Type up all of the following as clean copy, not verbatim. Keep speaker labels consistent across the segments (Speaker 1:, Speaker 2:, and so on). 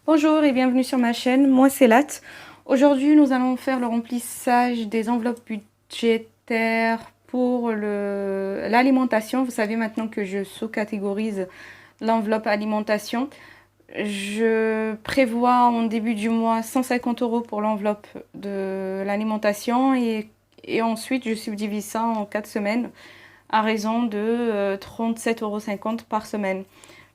Speaker 1: Bonjour et bienvenue sur ma chaîne, moi c'est Lat. Aujourd'hui nous allons faire le remplissage des enveloppes budgétaires pour l'alimentation. Vous savez maintenant que je sous-catégorise l'enveloppe alimentation. Je prévois en début du mois 150 € pour l'enveloppe de l'alimentation et ensuite je subdivise ça en 4 semaines à raison de 37,50 € par semaine.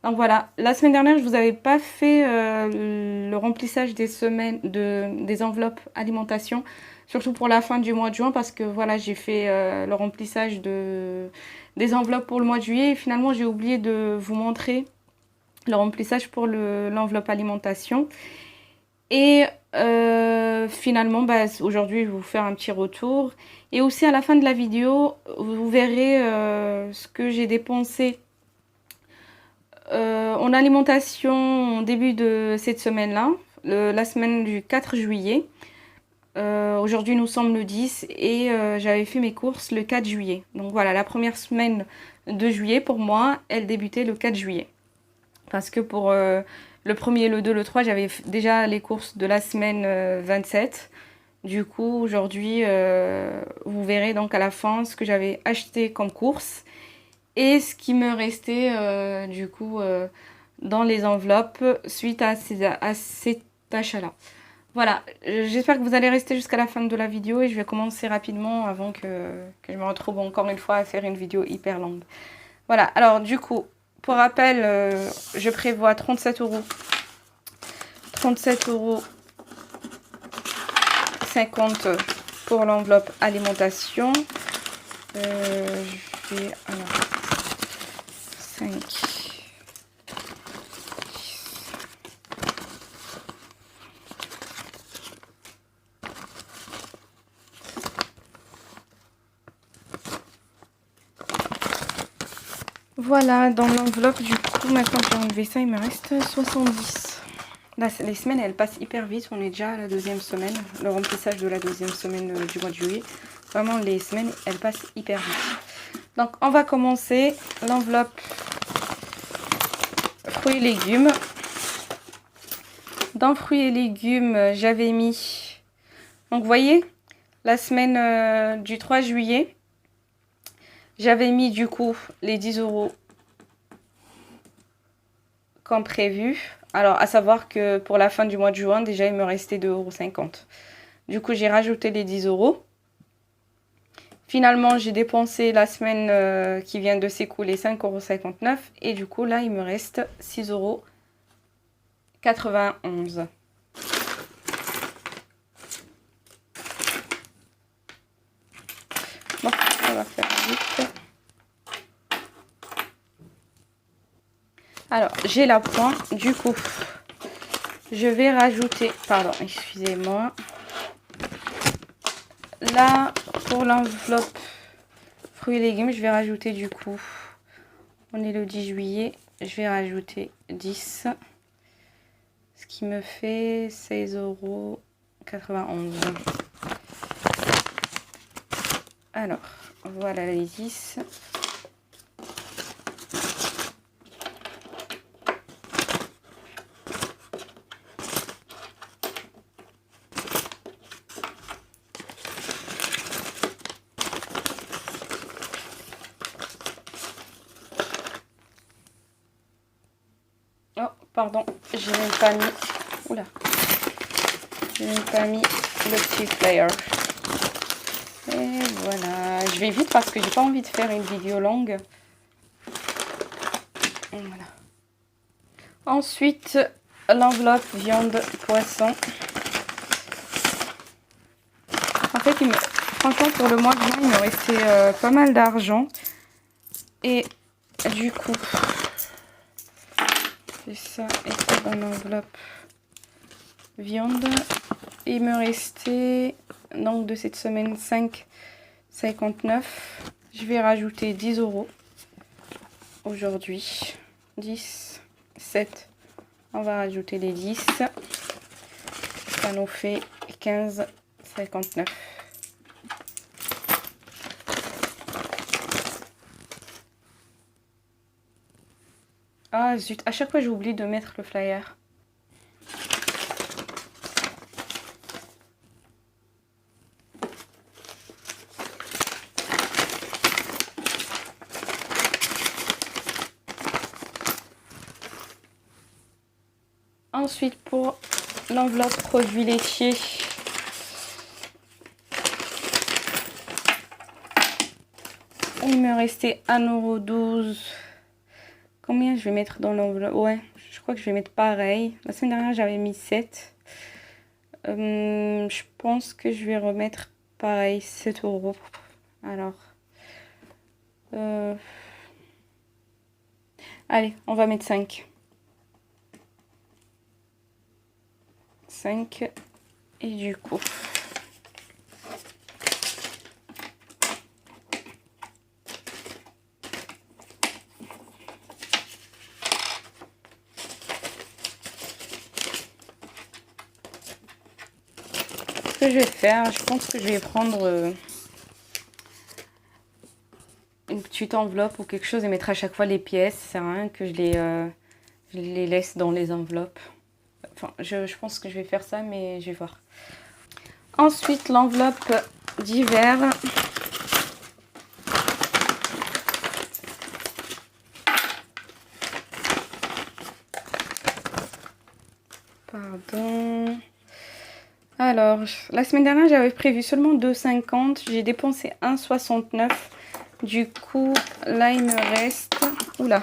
Speaker 1: Donc voilà, la semaine dernière, je vous avais pas fait le remplissage des enveloppes alimentation, surtout pour la fin du mois de juin, parce que voilà, j'ai fait le remplissage des enveloppes pour le mois de juillet. Et finalement, j'ai oublié de vous montrer le remplissage pour l'enveloppe alimentation. Et finalement, aujourd'hui, je vais vous faire un petit retour. Et aussi, à la fin de la vidéo, vous verrez ce que j'ai dépensé en alimentation au début de cette semaine-là, la semaine du 4 juillet. Aujourd'hui, nous sommes le 10 et j'avais fait mes courses le 4 juillet. Donc voilà, la première semaine de juillet, pour moi, elle débutait le 4 juillet. Parce que pour le 1er, le 2, le 3, j'avais déjà les courses de la semaine 27. Du coup, aujourd'hui, vous verrez donc à la fin ce que j'avais acheté comme course et ce qui me restait du coup dans les enveloppes suite à cet achat-là. Voilà, j'espère que vous allez rester jusqu'à la fin de la vidéo et je vais commencer rapidement avant que je me retrouve encore une fois à faire une vidéo hyper longue. Voilà, alors du coup, pour rappel, je prévois 37 €. 37,50 € pour l'enveloppe alimentation. Je vais alors 5. Voilà, dans l'enveloppe, du coup, maintenant que j'ai enlevé ça, il me reste 70. Là, les semaines, elles passent hyper vite. On est déjà à la deuxième semaine, le remplissage de la deuxième semaine du mois de juillet. Vraiment, les semaines, elles passent hyper vite. Donc, on va commencer l'enveloppe fruits et légumes. Dans fruits et légumes, j'avais mis... Donc, vous voyez, la semaine du 3 juillet, j'avais mis du coup les 10 € comme prévu. Alors, à savoir que pour la fin du mois de juin, déjà, il me restait 2,50 €. Du coup, j'ai rajouté les 10 €. Finalement, j'ai dépensé la semaine qui vient de s'écouler 5,59 €. Et du coup, là, il me reste 6,91 €. Bon, on va faire vite. Alors, j'ai la pointe. Du coup, je vais rajouter... Pardon, excusez-moi. Là, pour l'enveloppe fruits et légumes, je vais rajouter du coup... On est le 10 juillet. Je vais rajouter 10. Ce qui me fait 16,91 €. Alors, voilà les 10. Oh, pardon, j'ai même pas mis... Oula. J'ai même pas mis le petit flyer. Et voilà. Je vais vite parce que j'ai pas envie de faire une vidéo longue. Voilà. Ensuite, l'enveloppe viande poisson. En fait, franchement, pour le mois de juin, il me restait pas mal d'argent. Et du coup, c'est ça et ça dans l'enveloppe viande. Il me restait donc de cette semaine 5,59 €. Je vais rajouter 10 € aujourd'hui. 10, 7. On va rajouter les 10. Ça nous fait 15,59 €. Ah zut, à chaque fois j'oublie de mettre le flyer. Ensuite, pour l'enveloppe produits laitiers, il me restait 1,12 €. Combien je vais mettre dans l'enveloppe? Ouais, je crois que je vais mettre pareil. La semaine dernière, j'avais mis 7. Je pense que je vais remettre pareil, 7 €. Alors, allez, on va mettre 5. 5. Et du coup, ce que je vais faire, je pense que je vais prendre une petite enveloppe ou quelque chose et mettre à chaque fois les pièces. C'est rien que je les laisse dans les enveloppes. Enfin, je pense que je vais faire ça, mais je vais voir. Ensuite, l'enveloppe d'hiver. Pardon. Alors, la semaine dernière, j'avais prévu seulement 2,50 €. J'ai dépensé 1,69 €. Du coup, là, il me reste... Oula,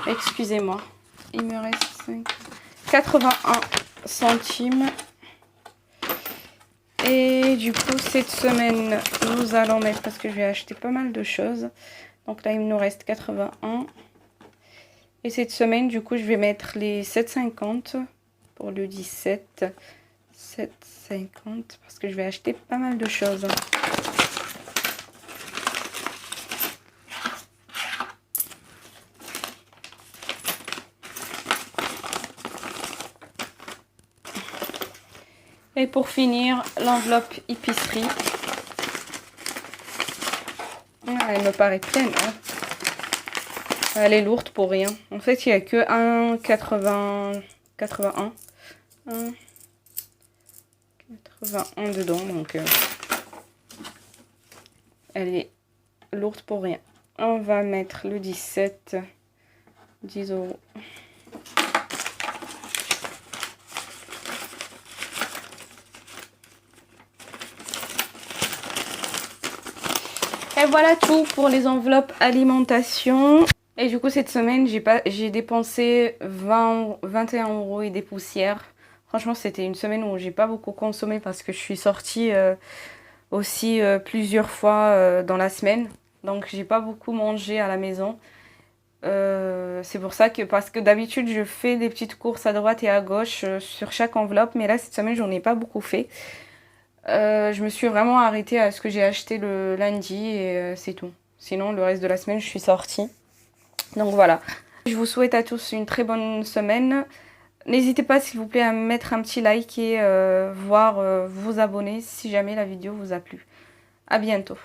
Speaker 1: excusez-moi. Il me reste 81 centimes. Et du coup, cette semaine, nous allons mettre... Parce que je vais acheter pas mal de choses. Donc là, il nous reste 81. Et cette semaine, du coup, je vais mettre les 7,50 pour le 17. 7,50 parce que je vais acheter pas mal de choses. Et pour finir, l'enveloppe épicerie. Ah, elle me paraît pleine, hein. Elle est lourde pour rien. En fait, il n'y a que 1,81 dedans, donc elle est lourde pour rien. On va mettre le 17, 10 €. Et voilà tout pour les enveloppes alimentation. Et du coup, cette semaine, j'ai dépensé 21 € et des poussières. Franchement, c'était une semaine où j'ai pas beaucoup consommé parce que je suis sortie aussi plusieurs fois dans la semaine. Donc, j'ai pas beaucoup mangé à la maison. C'est pour ça que, parce que d'habitude, je fais des petites courses à droite et à gauche sur chaque enveloppe. Mais là, cette semaine, j'en ai pas beaucoup fait. Je me suis vraiment arrêtée à ce que j'ai acheté le lundi et c'est tout. Sinon, le reste de la semaine, je suis sortie. Donc voilà. Je vous souhaite à tous une très bonne semaine. N'hésitez pas, s'il vous plaît, à mettre un petit like et vous abonner si jamais la vidéo vous a plu. À bientôt.